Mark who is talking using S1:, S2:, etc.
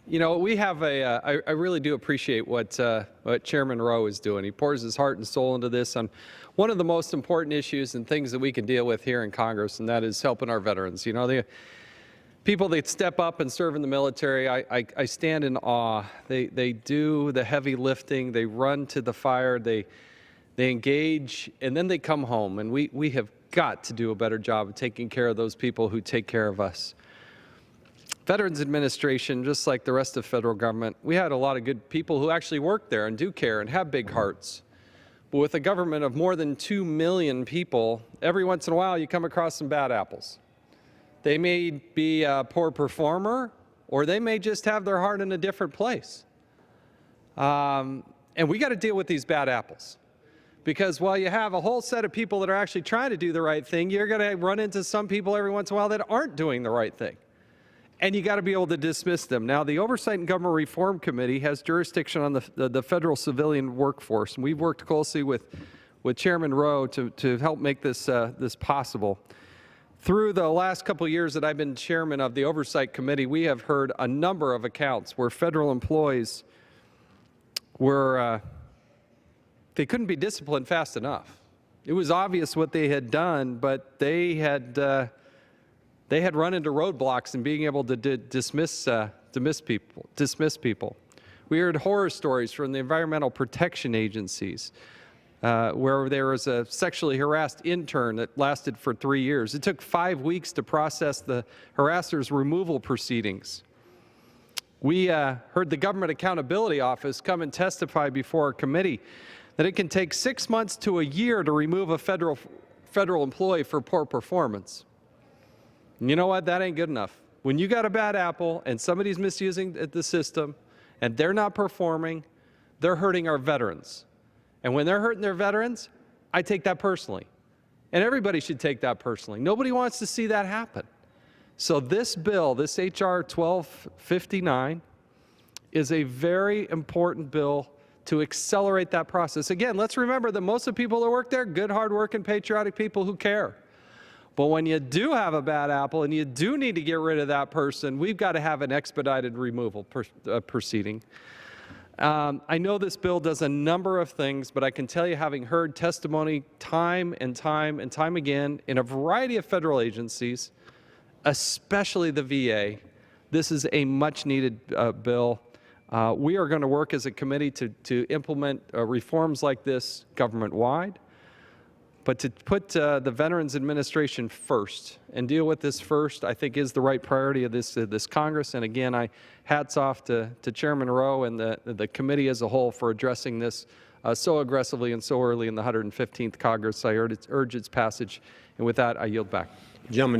S1: You know, we have I really do appreciate what Chairman Rowe is doing. He pours his heart and soul into this on one of the most important issues and things that we can deal with here in Congress, and that is helping our veterans. You know, the people that step up and serve in the military, I stand in awe. They do the heavy lifting. They run to the fire. They engage, and then they come home. And we have got to do a better job of taking care of those people who take care of us. Veterans Administration, just like the rest of federal government, we had a lot of good people who actually work there and do care and have big hearts. But with a government of more than 2 million people, every once in a while you come across some bad apples. They may be a poor performer, or they may just have their heart in a different place. And we got to deal with these bad apples. Because while you have a whole set of people that are actually trying to do the right thing, you're going to run into some people every once in a while that aren't doing the right thing. And you got to be able to dismiss them. Now, the Oversight and Government Reform Committee has jurisdiction on the federal civilian workforce, and we've worked closely with Chairman Rowe to help make this possible. Through the last couple of years that I've been chairman of the Oversight Committee, we have heard a number of accounts where federal employees were they couldn't be disciplined fast enough. It was obvious what they had done, but they had run into roadblocks in being able to dismiss people. We heard horror stories from the environmental protection agencies where there was a sexually harassed intern that lasted for 3 years. It took 5 weeks to process the harasser's removal proceedings. We heard the Government Accountability Office come and testify before our committee that it can take 6 months to a year to remove a federal employee for poor performance. And you know what? That ain't good enough. When you got a bad apple and somebody's misusing the system and they're not performing, they're hurting our veterans. And when they're hurting their veterans, I take that personally. And everybody should take that personally. Nobody wants to see that happen. So this bill, this H.R. 1259, is a very important bill to accelerate that process. Again, let's remember that most of the people that work there, good, hard-working, patriotic people who care. But when you do have a bad apple and you do need to get rid of that person, we've got to have an expedited removal proceeding. I know this bill does a number of things, but I can tell you, having heard testimony time and time and time again in a variety of federal agencies, especially the VA, this is a much-needed bill. We are going to work as a committee to implement reforms like this government-wide. But to put the Veterans Administration first and deal with this first, I think, is the right priority of this Congress. And again, hats off to Chairman Rowe and the committee as a whole for addressing this so aggressively and so early in the 115th Congress. I urge its passage. And with that, I yield back.
S2: Gentlemen.